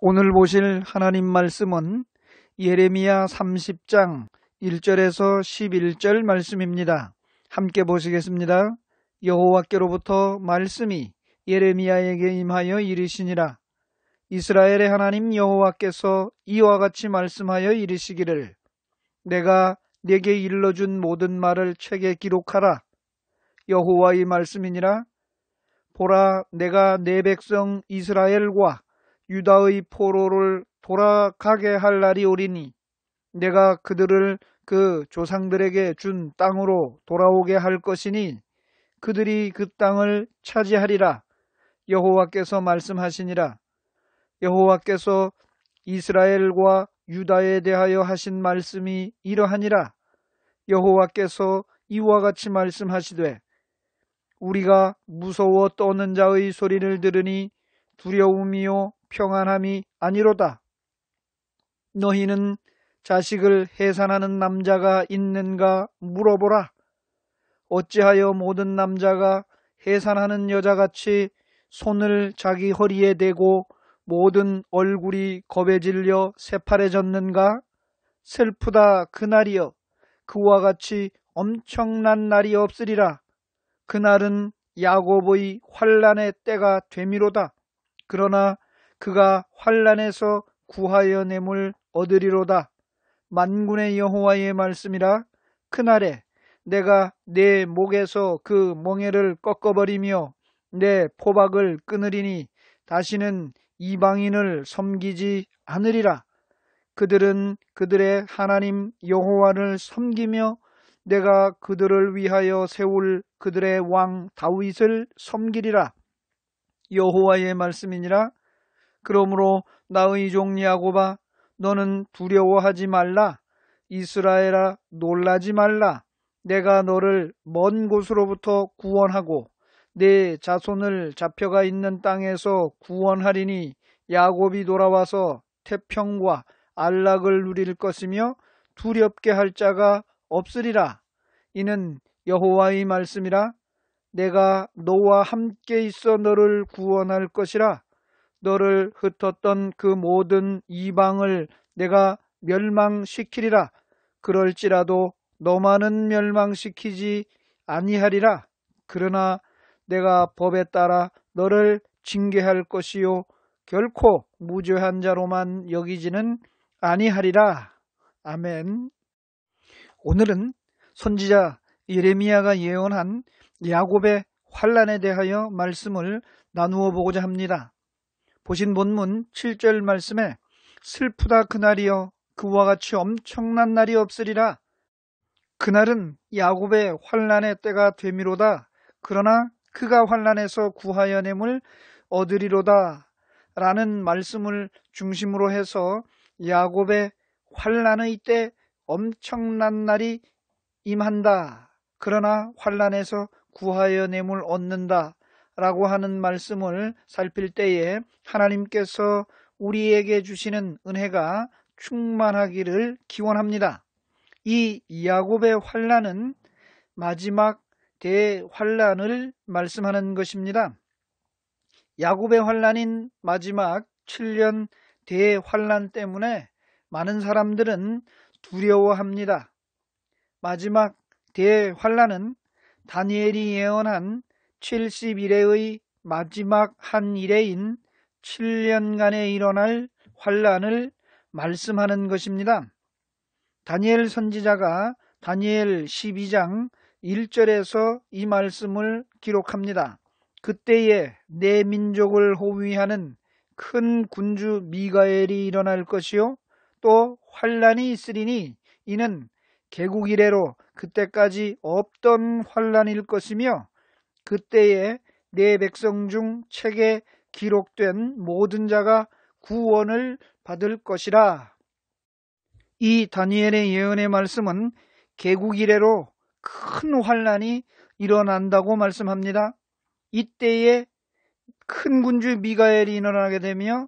오늘 보실 하나님 말씀은 예레미야 30장 1절에서 11절 말씀입니다. 함께 보시겠습니다. 여호와께로부터 말씀이 예레미야에게 임하여 이르시니라. 이스라엘의 하나님 여호와께서 이와 같이 말씀하여 이르시기를, 내가 네게 일러준 모든 말을 책에 기록하라. 여호와의 말씀이니라. 보라, 내가 내 백성 이스라엘과 유다의 포로를 돌아가게 할 날이 오리니 내가 그들을 그 조상들에게 준 땅으로 돌아오게 할 것이니 그들이 그 땅을 차지하리라. 여호와께서 말씀하시니라. 여호와께서 이스라엘과 유다에 대하여 하신 말씀이 이러하니라. 여호와께서 이와 같이 말씀하시되, 우리가 무서워 떠는 자의 소리를 들으니 두려움이요 평안함이 아니로다. 너희는 자식을 해산하는 남자가 있는가 물어보라. 어찌하여 모든 남자가 해산하는 여자같이 손을 자기 허리에 대고 모든 얼굴이 겁에 질려 새파래졌는가? 슬프다 그날이여. 그와 같이 엄청난 날이 없으리라. 그날은 야곱의 환난의 때가 되미로다. 그러나 그가 환난에서 구하여 냄을 얻으리로다. 만군의 여호와의 말씀이라. 그날에 내가 내 목에서 그 멍에를 꺾어버리며 내 포박을 끊으리니 다시는 이방인을 섬기지 않으리라. 그들은 그들의 하나님 여호와를 섬기며 내가 그들을 위하여 세울 그들의 왕 다윗을 섬기리라. 여호와의 말씀이니라. 그러므로 나의 종 야곱아, 너는 두려워하지 말라. 이스라엘아, 놀라지 말라. 내가 너를 먼 곳으로부터 구원하고 내 자손을 잡혀가 있는 땅에서 구원하리니 야곱이 돌아와서 태평과 안락을 누릴 것이며 두렵게 할 자가 없으리라. 이는 여호와의 말씀이라. 내가 너와 함께 있어 너를 구원할 것이라. 너를 흩었던 그 모든 이방을 내가 멸망시키리라. 그럴지라도 너만은 멸망시키지 아니하리라. 그러나 내가 법에 따라 너를 징계할 것이요 결코 무죄한 자로만 여기지는 아니하리라. 아멘. 오늘은 선지자 예레미야가 예언한 야곱의 환난에 대하여 말씀을 나누어 보고자 합니다. 보신 본문 7절 말씀에 슬프다 그날이여. 그와 같이 엄청난 날이 없으리라. 그날은 야곱의 환난의 때가 되미로다. 그러나 그가 환난에서 구하여 냄을 얻으리로다 라는 말씀을 중심으로 해서 야곱의 환난의 때 엄청난 날이 임한다. 그러나 환난에서 구하여 냄을 얻는다 라고 하는 말씀을 살필 때에 하나님께서 우리에게 주시는 은혜가 충만하기를 기원합니다. 이 야곱의 환난은 마지막 대환난을 말씀하는 것입니다. 야곱의 환난인 마지막 7년 대환난 때문에 많은 사람들은 두려워합니다. 마지막 대환난은 다니엘이 예언한 70일의 마지막 한 일해인 7년간에 일어날 환난을 말씀하는 것입니다. 다니엘 선지자가 다니엘 12장 1절에서 이 말씀을 기록합니다. 그때에 내 민족을 호위하는 큰 군주 미가엘이 일어날 것이요 또 환난이 있으리니 이는 개국 이래로 그때까지 없던 환난일 것이며 그때에 내 백성 중 책에 기록된 모든 자가 구원을 받을 것이라. 이 다니엘의 예언의 말씀은 개국 이래로 큰 환난이 일어난다고 말씀합니다. 이때에 큰 군주 미가엘이 일어나게 되며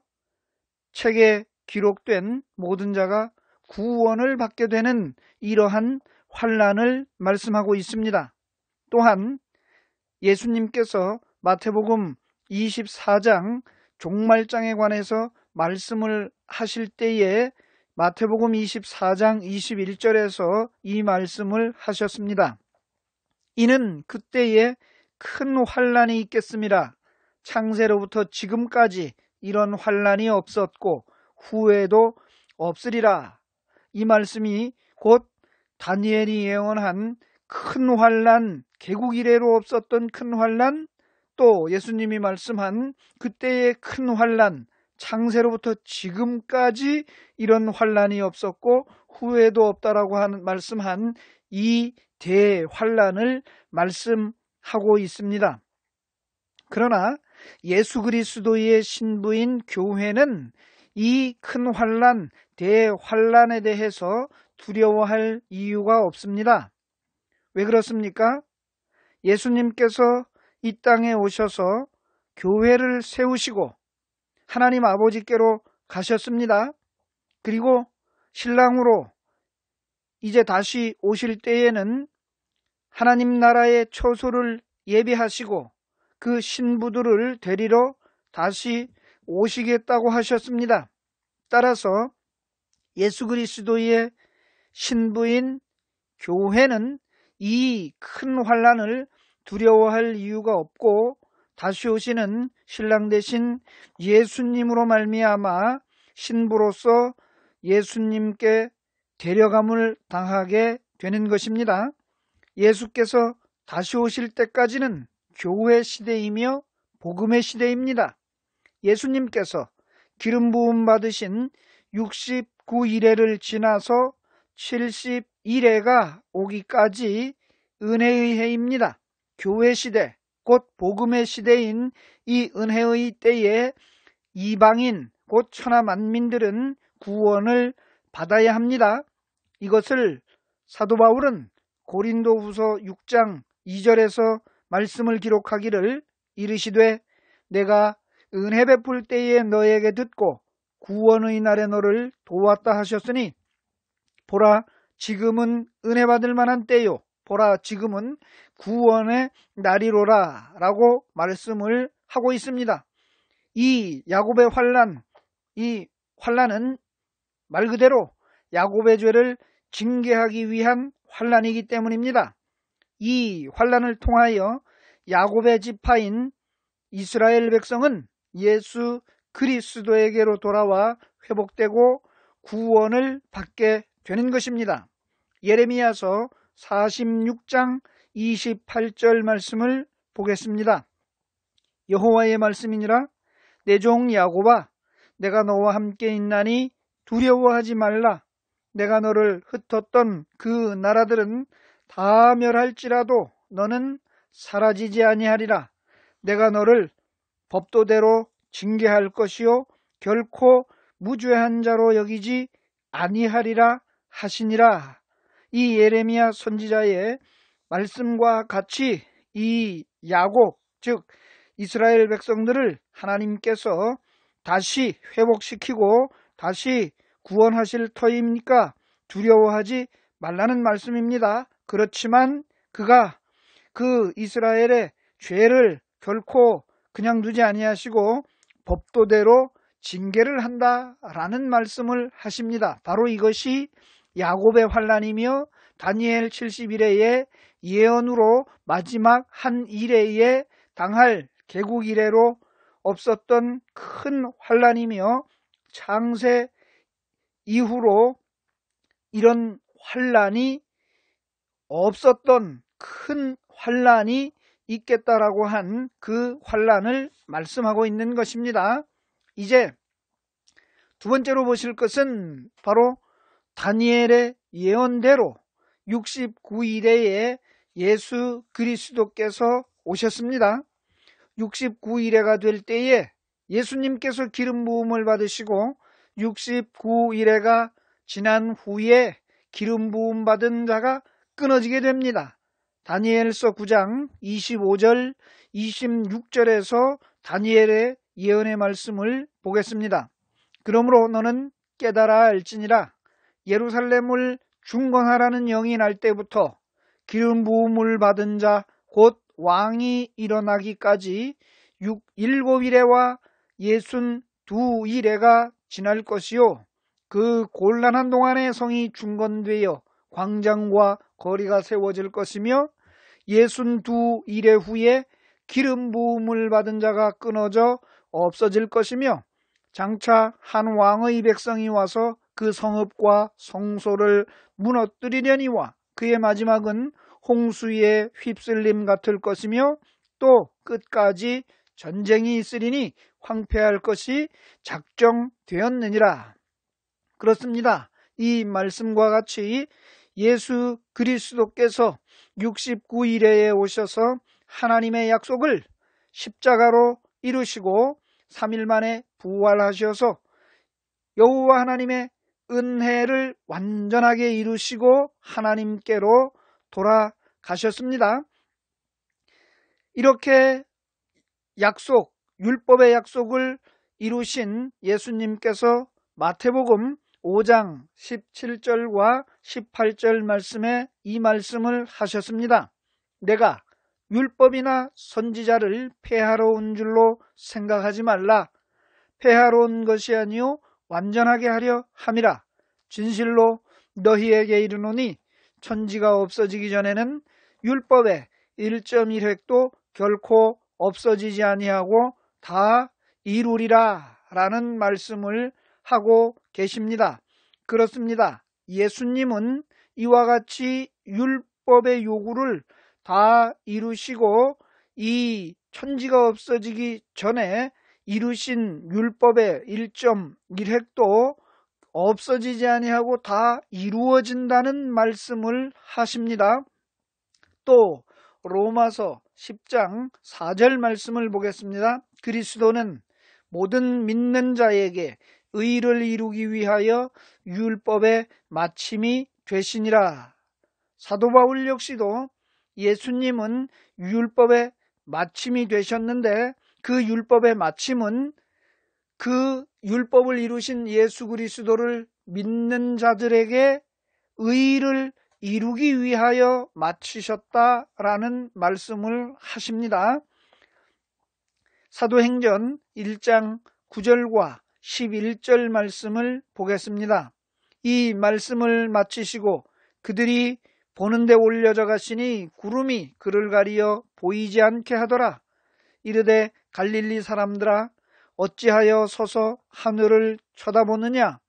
책에 기록된 모든 자가 구원을 받게 되는 이러한 환난을 말씀하고 있습니다. 또한 예수님께서 마태복음 24장 종말장에 관해서 말씀을 하실 때에 마태복음 24장 21절에서 이 말씀을 하셨습니다. 이는 그때에 큰 환란이 있겠습니다. 창세로부터 지금까지 이런 환란이 없었고 후에도 없으리라. 이 말씀이 곧 다니엘이 예언한 큰 환란, 개국 이래로 없었던 큰 환란, 또 예수님이 말씀한 그때의 큰 환란, 창세로부터 지금까지 이런 환란이 없었고 후에도 없다라고 말씀한 이 대환란을 말씀하고 있습니다. 그러나 예수 그리스도의 신부인 교회는 이 큰 환란, 대환란에 대해서 두려워할 이유가 없습니다. 왜 그렇습니까? 예수님께서 이 땅에 오셔서 교회를 세우시고 하나님 아버지께로 가셨습니다. 그리고 신랑으로 이제 다시 오실 때에는 하나님 나라의 처소를 예비하시고 그 신부들을 데리러 다시 오시겠다고 하셨습니다. 따라서 예수 그리스도의 신부인 교회는 이 큰 환란을 두려워할 이유가 없고 다시 오시는 신랑 되신 예수님으로 말미암아 신부로서 예수님께 데려감을 당하게 되는 것입니다. 예수께서 다시 오실 때까지는 교회 시대이며 복음의 시대입니다. 예수님께서 기름 부음 받으신 69일회를 지나서 71회가 오기까지 은혜의 해입니다. 교회 시대, 곧 복음의 시대인 이 은혜의 때에 이방인, 곧 천하 만민들은 구원을 받아야 합니다. 이것을 사도 바울은 고린도후서 6장 2절에서 말씀을 기록하기를 이르시되 내가 은혜 베풀 때에 너에게 듣고 구원의 날에 너를 도왔다 하셨으니 보라 지금은 은혜 받을 만한 때요 보라 지금은 구원의 날이로라 라고 말씀을 하고 있습니다. 이 야곱의 환란, 이 환란은 말 그대로 야곱의 죄를 징계하기 위한 환란이기 때문입니다. 이 환란을 통하여 야곱의 지파인 이스라엘 백성은 예수 그리스도에게로 돌아와 회복되고 구원을 받게 되는 것입니다. 예레미야서 46장 28절 말씀을 보겠습니다. 여호와의 말씀이니라 내 종 야곱아 내가 너와 함께 있나니 두려워하지 말라. 내가 너를 흩었던 그 나라들은 다 멸할지라도 너는 사라지지 아니하리라. 내가 너를 법도대로 징계할 것이요 결코 무죄한 자로 여기지 아니하리라 하시니라. 이 예레미야 선지자의 말씀과 같이 이 야곱 즉 이스라엘 백성들을 하나님께서 다시 회복시키고 다시 구원하실 터이니까 두려워하지 말라는 말씀입니다. 그렇지만 그가 그 이스라엘의 죄를 결코 그냥 두지 아니하시고 법도대로 징계를 한다라는 말씀을 하십니다. 바로 이것이 야곱의 환란이며 다니엘 71회의 예언으로 마지막 한 일회에 당할 개국 이래로 없었던 큰 환란이며 창세 이후로 이런 환란이 없었던 큰 환란이 있겠다라고 한 그 환란을 말씀하고 있는 것입니다. 이제 두 번째로 보실 것은 바로 다니엘의 예언대로 69일에 예수 그리스도께서 오셨습니다. 69일회가 될 때에 예수님께서 기름 부음을 받으시고 69일회가 지난 후에 기름 부음 받은 자가 끊어지게 됩니다. 다니엘서 9장 25절 26절에서 다니엘의 예언의 말씀을 보겠습니다. 그러므로 너는 깨달아 알지니라. 예루살렘을 중건하라는 영이 날 때부터 기름 부음을 받은 자 곧 왕이 일어나기까지 7일회와 두 이래가 지날 것이요 그 곤란한 동안에 성이 중건되어 광장과 거리가 세워질 것이며 62이래 후에 기름 부음을 받은 자가 끊어져 없어질 것이며 장차 한 왕의 백성이 와서 그 성읍과 성소를 무너뜨리려니와 그의 마지막은 홍수에 휩쓸림 같을 것이며 또 끝까지 전쟁이 있으리니 황폐할 것이 작정되었느니라. 그렇습니다. 이 말씀과 같이 예수 그리스도께서 69일에 오셔서 하나님의 약속을 십자가로 이루시고 3일 만에 부활하셔서 여호와 하나님의 은혜를 완전하게 이루시고 하나님께로 돌아가셨습니다. 이렇게 율법의 약속을 이루신 예수님께서 마태복음 5장 17절과 18절 말씀에 이 말씀을 하셨습니다. 내가 율법이나 선지자를 폐하러 온 줄로 생각하지 말라. 폐하러 온 것이 아니요 완전하게 하려 함이라. 진실로 너희에게 이르노니 천지가 없어지기 전에는 율법의 1.1획도 결코 없어지지 아니하고 다 이루리라 라는 말씀을 하고 계십니다. 그렇습니다. 예수님은 이와 같이 율법의 요구를 다 이루시고 이 천지가 없어지기 전에 이루신 율법의 1.1획도 없어지지 아니하고 다 이루어진다는 말씀을 하십니다. 또 로마서 10장 4절 말씀을 보겠습니다. 그리스도는 모든 믿는 자에게 의를 이루기 위하여 율법의 마침이 되시니라. 사도 바울 역시도 예수님은 율법의 마침이 되셨는데 그 율법의 마침은 그 율법을 이루신 예수 그리스도를 믿는 자들에게 의를 이루기 위하여 마치셨다라는 말씀을 하십니다. 사도행전 1장 9절과 11절 말씀을 보겠습니다. 이 말씀을 마치시고 그들이 보는데 올려져 가시니 구름이 그를 가리어 보이지 않게 하더라. 이르되 갈릴리 사람들아 어찌하여 서서 하늘을 쳐다보느냐?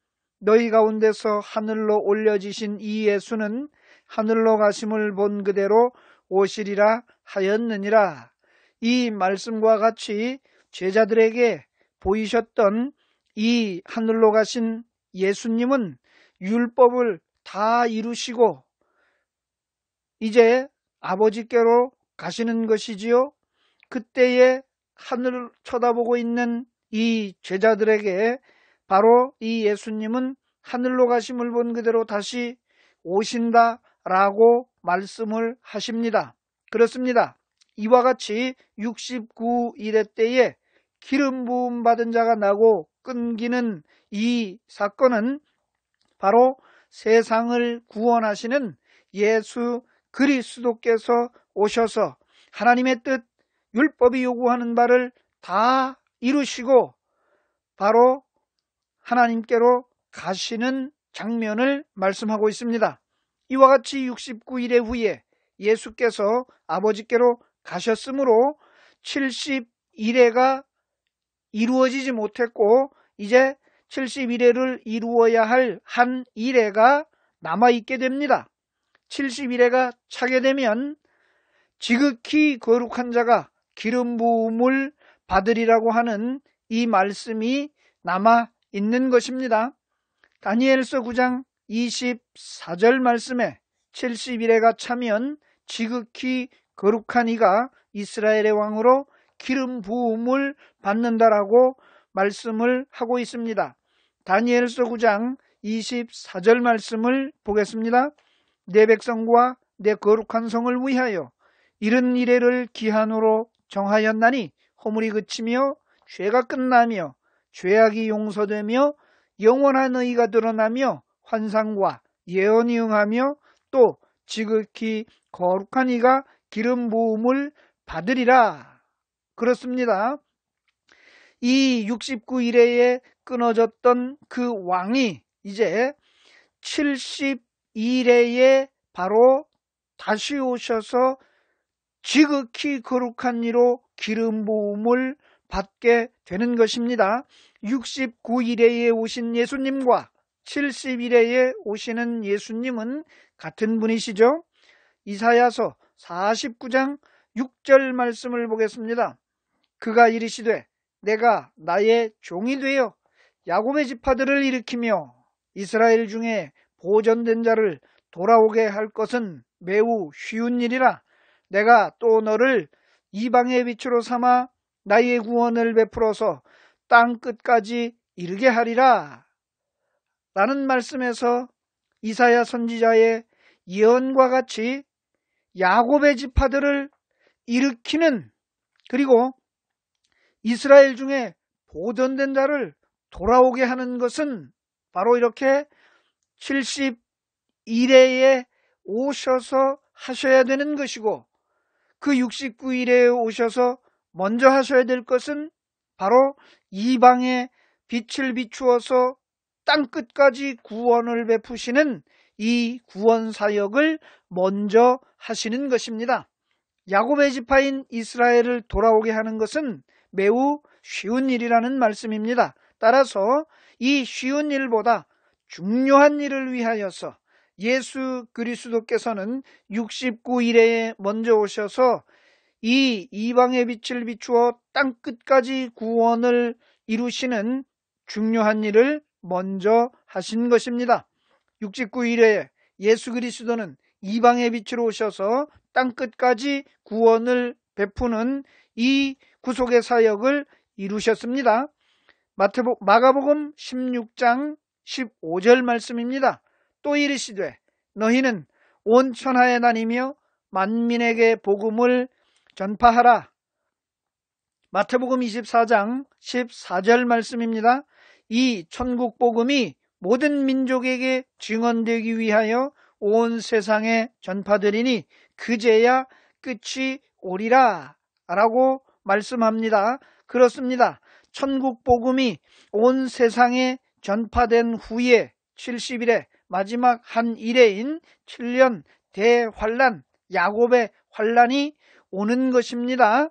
너희 가운데서 하늘로 올려지신 이 예수는 하늘로 가심을 본 그대로 오시리라 하였느니라. 이 말씀과 같이 제자들에게 보이셨던 이 하늘로 가신 예수님은 율법을 다 이루시고 이제 아버지께로 가시는 것이지요. 그때에 하늘을 쳐다보고 있는 이 제자들에게 바로 이 예수님은 하늘로 가심을 본 그대로 다시 오신다라고 말씀을 하십니다. 그렇습니다. 이와 같이 69일의 때에 기름 부음 받은 자가 나고 끊기는 이 사건은 바로 세상을 구원하시는 예수 그리스도께서 오셔서 하나님의 뜻, 율법이 요구하는 바를 다 이루시고 바로 하나님께로 가시는 장면을 말씀하고 있습니다. 이와 같이 69일의 후에 예수께서 아버지께로 가셨으므로 70일회가 이루어지지 못했고 이제 71회를 이루어야 할 한 일회가 남아있게 됩니다. 71회가 차게 되면 지극히 거룩한 자가 기름 부음을 받으리라고 하는 이 말씀이 남아 있는 것입니다. 다니엘서 9장 24절 말씀에 71회가 차면 지극히 거룩한 이가 이스라엘의 왕으로 기름 부음을 받는다라고 말씀을 하고 있습니다. 다니엘서 9장 24절 말씀을 보겠습니다. 내 백성과 내 거룩한 성을 위하여 이른 이래를 기한으로 정하였나니 허물이 그치며 죄가 끝나며 죄악이 용서되며 영원한 의가 드러나며 환상과 예언이 응하며 또 지극히 거룩한 이가 기름 부음을 받으리라. 그렇습니다. 이 69일에 끊어졌던 그 왕이 이제 72일에 바로 다시 오셔서 지극히 거룩한 이로 기름 부음을 받게 되는 것입니다. 69일에 오신 예수님과 70일에 오시는 예수님은 같은 분이시죠. 이사야서 49장 6절 말씀을 보겠습니다. 그가 이르시되 내가 나의 종이 되어 야곱의 지파들을 일으키며 이스라엘 중에 보존된 자를 돌아오게 할 것은 매우 쉬운 일이라. 내가 또 너를 이방의 빛으로 삼아 나의 구원을 베풀어서 땅 끝까지 이르게 하리라. 라는 말씀에서 이사야 선지자의 예언과 같이 야곱의 지파들을 일으키는, 그리고 이스라엘 중에 보존된 자를 돌아오게 하는 것은 바로 이렇게 70일에 오셔서 하셔야 되는 것이고, 그 69일에 오셔서 먼저 하셔야 될 것은 바로 이방의 빛을 비추어서 땅 끝까지 구원을 베푸시는 이 구원 사역을 먼저 하시는 것입니다. 야곱의 지파인 이스라엘을 돌아오게 하는 것은 매우 쉬운 일이라는 말씀입니다. 따라서 이 쉬운 일보다 중요한 일을 위하여서 예수 그리스도께서는 69일에 먼저 오셔서 이 이방의 빛을 비추어 땅 끝까지 구원을 이루시는 중요한 일을 먼저 하신 것입니다. 69일에 예수 그리스도는 이방의 빛으로 오셔서 땅 끝까지 구원을 베푸는 이 구속의 사역을 이루셨습니다. 마가복음 16장 15절 말씀입니다. 또 이르시되 너희는 온 천하에 다니며 만민에게 복음을 전파하라. 마태복음 24장 14절 말씀입니다. 이 천국 복음이 모든 민족에게 증언되기 위하여 온 세상에 전파되리니 그제야 끝이 오리라 라고 말씀합니다. 그렇습니다. 천국 복음이 온 세상에 전파된 후에 70일에 마지막 한 일회인 7년 대환란, 야곱의 환란이 오는 것입니다.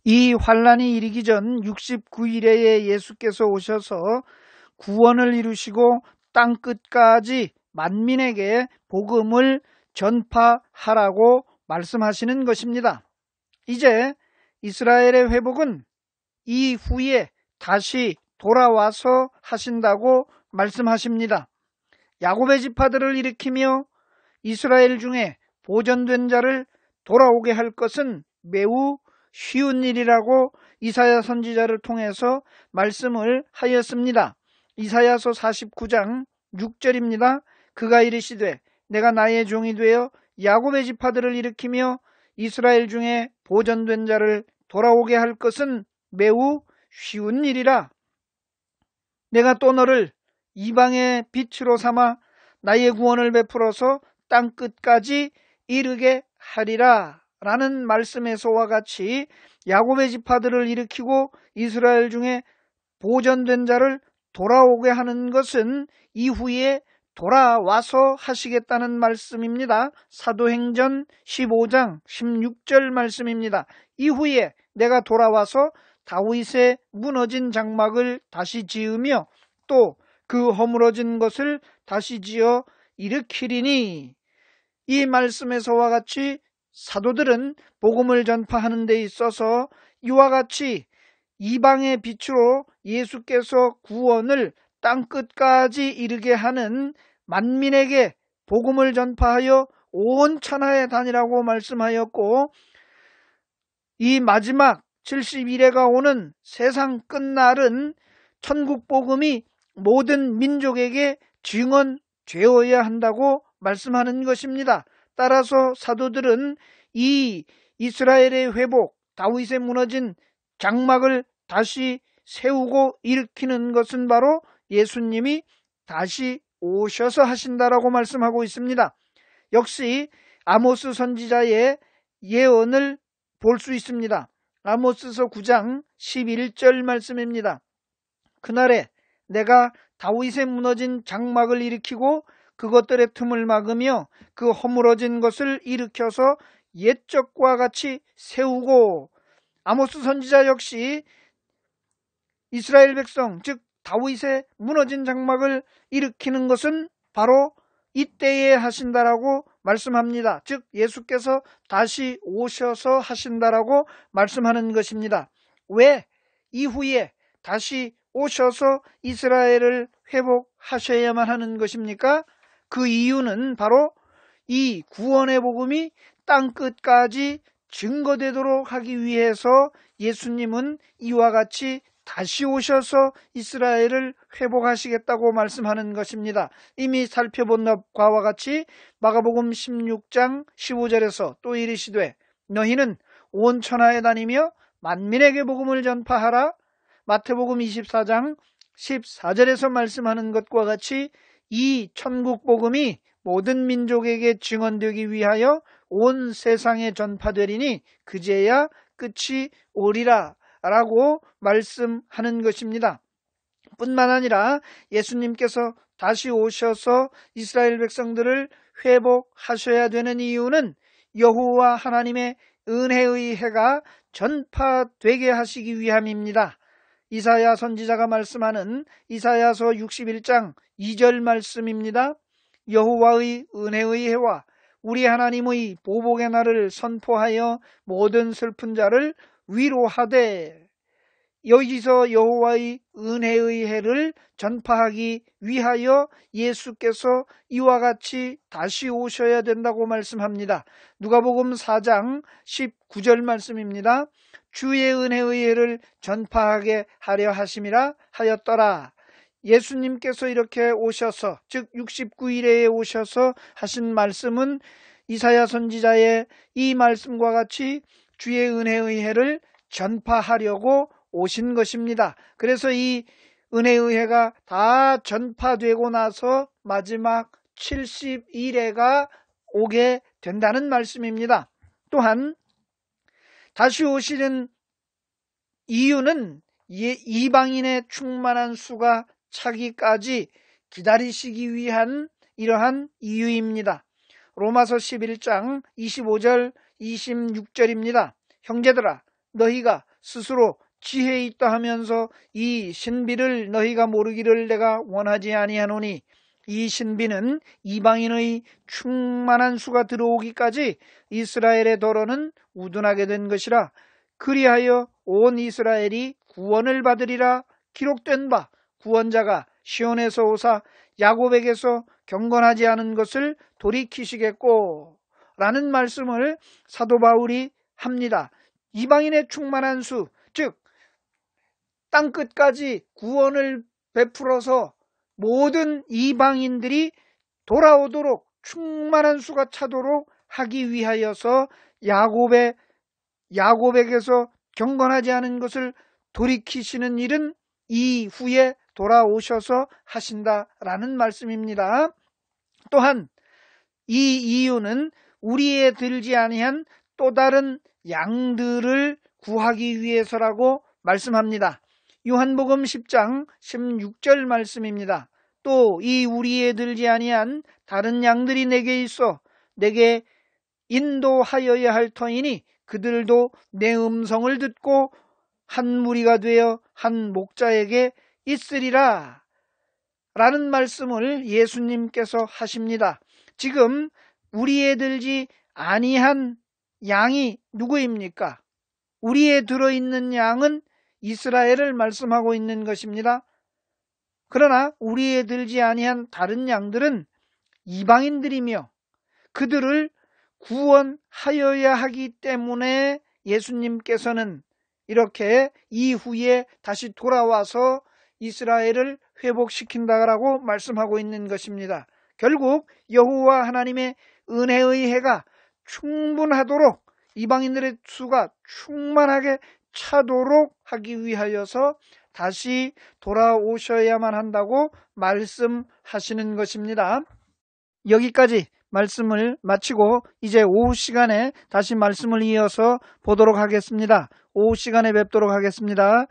이 환란이 이르기 전 69일에 예수께서 오셔서 구원을 이루시고 땅 끝까지 만민에게 복음을 전파하라고 말씀하시는 것입니다. 이제 이스라엘의 회복은 이후에 다시 돌아와서 하신다고 말씀하십니다. 야곱의 지파들을 일으키며 이스라엘 중에 보존된 자를 돌아오게 할 것은 매우 쉬운 일이라고 이사야 선지자를 통해서 말씀을 하였습니다. 이사야서 49장 6절입니다. 그가 이르시되 내가 나의 종이 되어 야곱의 지파들을 일으키며 이스라엘 중에 보존된 자를 돌아오게 할 것은 매우 쉬운 일이라. 내가 또 너를 이방의 빛으로 삼아 나의 구원을 베풀어서 땅 끝까지 이르게 하리라 라는 말씀에서와 같이 야곱의 지파들을 일으키고 이스라엘 중에 보존된 자를 돌아오게 하는 것은 이후에 돌아와서 하시겠다는 말씀입니다. 사도행전 15장 16절 말씀입니다. 이후에 내가 돌아와서 다윗의 무너진 장막을 다시 지으며 또 그 허물어진 것을 다시 지어 일으키리니, 이 말씀에서와 같이 사도들은 복음을 전파하는 데 있어서 이와 같이 이방의 빛으로 예수께서 구원을 땅 끝까지 이르게 하는 만민에게 복음을 전파하여 온 천하에 다니라고 말씀하였고, 이 마지막 70일에가 오는 세상 끝날은 천국 복음이 모든 민족에게 증언되어야 한다고 말씀하는 것입니다. 따라서 사도들은 이 이스라엘의 회복, 다윗의 무너진 장막을 다시 세우고 일으키는 것은 바로 예수님이 다시 오셔서 하신다라고 말씀하고 있습니다. 역시 아모스 선지자의 예언을 볼 수 있습니다. 아모스서 9장 11절 말씀입니다. 그날에 내가 다윗의 무너진 장막을 일으키고 그것들의 틈을 막으며 그 허물어진 것을 일으켜서 옛적과 같이 세우고. 아모스 선지자 역시 이스라엘 백성, 즉 다윗의 무너진 장막을 일으키는 것은 바로 이때에 하신다라고 말씀합니다. 즉 예수께서 다시 오셔서 하신다라고 말씀하는 것입니다. 왜 이후에 다시 오셔서 이스라엘을 회복하셔야만 하는 것입니까? 그 이유는 바로 이 구원의 복음이 땅끝까지 증거되도록 하기 위해서 예수님은 이와 같이 다시 오셔서 이스라엘을 회복하시겠다고 말씀하는 것입니다. 이미 살펴본 바와 같이 마가복음 16장 15절에서 또 이르시되 너희는 온 천하에 다니며 만민에게 복음을 전파하라. 마태복음 24장 14절에서 말씀하는 것과 같이 이 천국 복음이 모든 민족에게 증언되기 위하여 온 세상에 전파되리니 그제야 끝이 오리라 라고 말씀하는 것입니다. 뿐만 아니라 예수님께서 다시 오셔서 이스라엘 백성들을 회복하셔야 되는 이유는 여호와 하나님의 은혜의 해가 전파되게 하시기 위함입니다. 이사야 선지자가 말씀하는 이사야서 61장 2절 말씀입니다. 여호와의 은혜의 해와 우리 하나님의 보복의 날을 선포하여 모든 슬픈 자를 위로하되. 여기서 여호와의 은혜의 해를 전파하기 위하여 예수께서 이와 같이 다시 오셔야 된다고 말씀합니다. 누가복음 4장 19절 말씀입니다. 주의 은혜의 해를 전파하게 하려 하심이라 하였더라. 예수님께서 이렇게 오셔서, 즉 69일에 오셔서 하신 말씀은 이사야 선지자의 이 말씀과 같이 주의 은혜의 해를 전파하려고 오신 것입니다. 그래서 이 은혜의 해가 다 전파되고 나서 마지막 70일에가 오게 된다는 말씀입니다. 또한 다시 오시는 이유는 이방인의 충만한 수가 차기까지 기다리시기 위한 이러한 이유입니다. 로마서 11장 25절 26절입니다. 형제들아 너희가 스스로 지혜 있다 하면서 이 신비를 너희가 모르기를 내가 원하지 아니하노니 이 신비는 이방인의 충만한 수가 들어오기까지 이스라엘의 도로는 우둔하게 된 것이라. 그리하여 온 이스라엘이 구원을 받으리라 기록된 바 구원자가 시온에서 오사 야곱에게서 경건하지 않은 것을 돌이키시겠고 라는 말씀을 사도 바울이 합니다. 이방인의 충만한 수, 즉 땅끝까지 구원을 베풀어서 모든 이방인들이 돌아오도록 충만한 수가 차도록 하기 위하여서 야곱에게서 경건하지 않은 것을 돌이키시는 일은 이후에 돌아오셔서 하신다라는 말씀입니다. 또한 이 이유는 우리의 들지 아니한 또 다른 양들을 구하기 위해서라고 말씀합니다. 요한복음 10장 16절 말씀입니다. 또 이 우리의 들지 아니한 다른 양들이 내게 있어 내게 인도하여야 할 터이니 그들도 내 음성을 듣고 한 무리가 되어 한 목자에게 있으리라 라는 말씀을 예수님께서 하십니다. 지금 우리의 들지 아니한 양이 누구입니까? 우리의 들어있는 양은 이스라엘을 말씀하고 있는 것입니다. 그러나 우리의 들지 아니한 다른 양들은 이방인들이며 그들을 구원하여야 하기 때문에 예수님께서는 이렇게 이후에 다시 돌아와서 이스라엘을 회복시킨다라고 말씀하고 있는 것입니다. 결국 여호와 하나님의 은혜의 해가 충분하도록 이방인들의 수가 충만하게 차도록 하기 위하여서 다시 돌아오셔야만 한다고 말씀하시는 것입니다. 여기까지 말씀을 마치고 이제 오후 시간에 다시 말씀을 이어서 보도록 하겠습니다. 오후 시간에 뵙도록 하겠습니다.